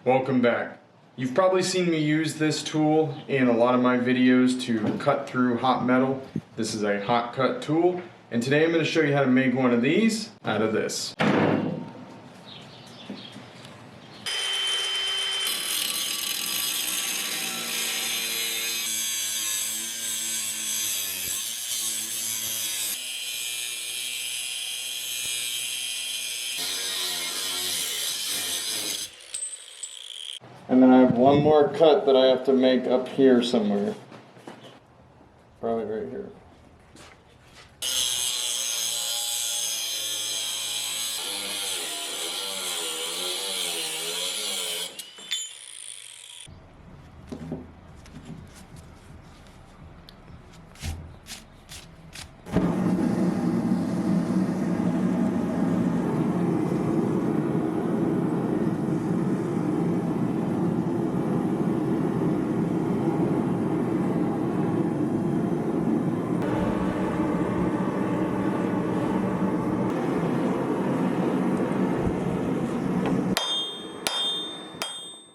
Welcome back. You've probably seen me use this tool in a lot of my videos to cut through hot metal. This is a Hotcut tool, and today I'm going to show you how to make one of these out of this. And then I have one more cut that I have to make up here somewhere. Probably right here.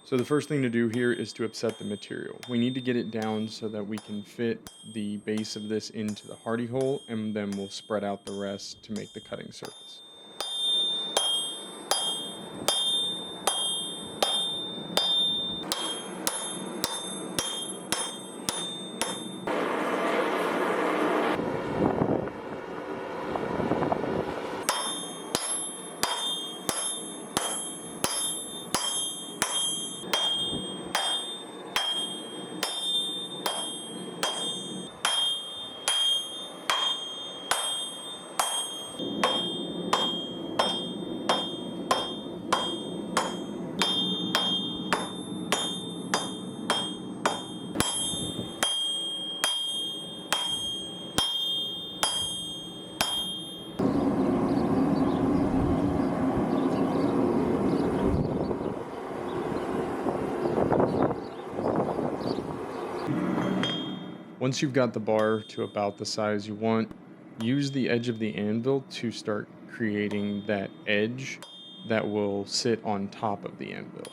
So the first thing to do here is to upset the material. We need to get it down so that we can fit the base of this into the hardy hole, and then we'll spread out the rest to make the cutting surface. Once you've got the bar to about the size you want, use the edge of the anvil to start creating that edge that will sit on top of the anvil.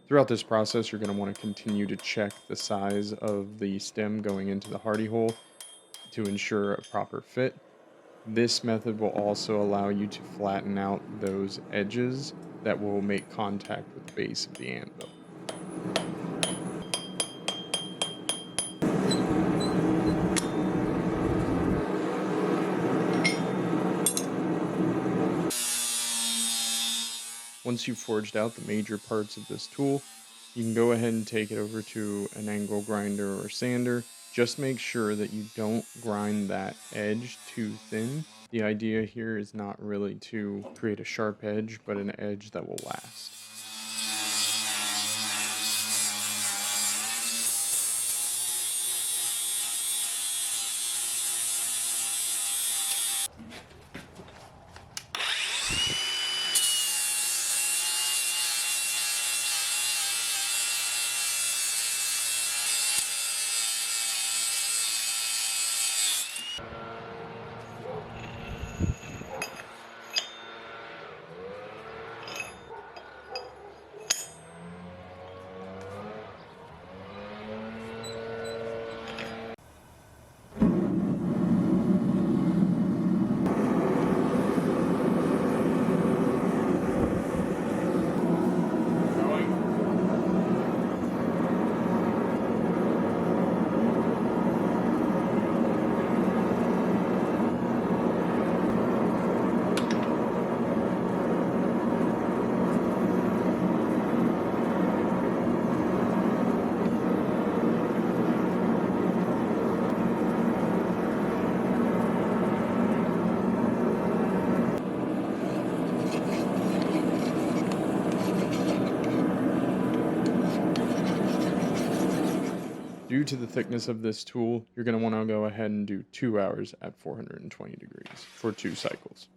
Throughout this process, you're going to want to continue to check the size of the stem going into the hardy hole to ensure a proper fit. This method will also allow you to flatten out those edges that will make contact with the base of the anvil. Once you've forged out the major parts of this tool, you can go ahead and take it over to an angle grinder or sander. Just make sure that you don't grind that edge too thin. The idea here is not really to create a sharp edge, but an edge that will last. due to the thickness of this tool, you're going to want to go ahead and do 2 hours at 420 degrees for 2 cycles.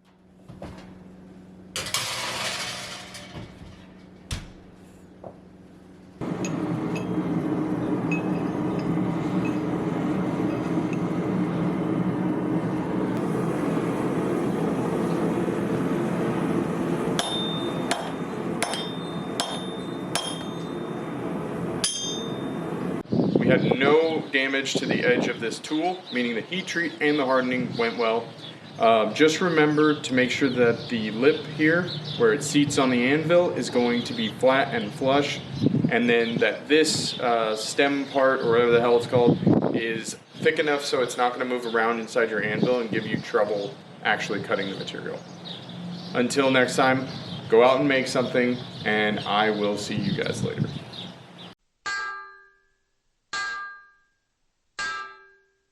We had no damage to the edge of this tool, meaning the heat treat and the hardening went well. Just remember to make sure that the lip here, where it seats on the anvil, is going to be flat and flush, and then that this stem part, or whatever the hell it's called, is thick enough so it's not going to move around inside your anvil and give you trouble actually cutting the material. Until next time, go out and make something, and I will see you guys later.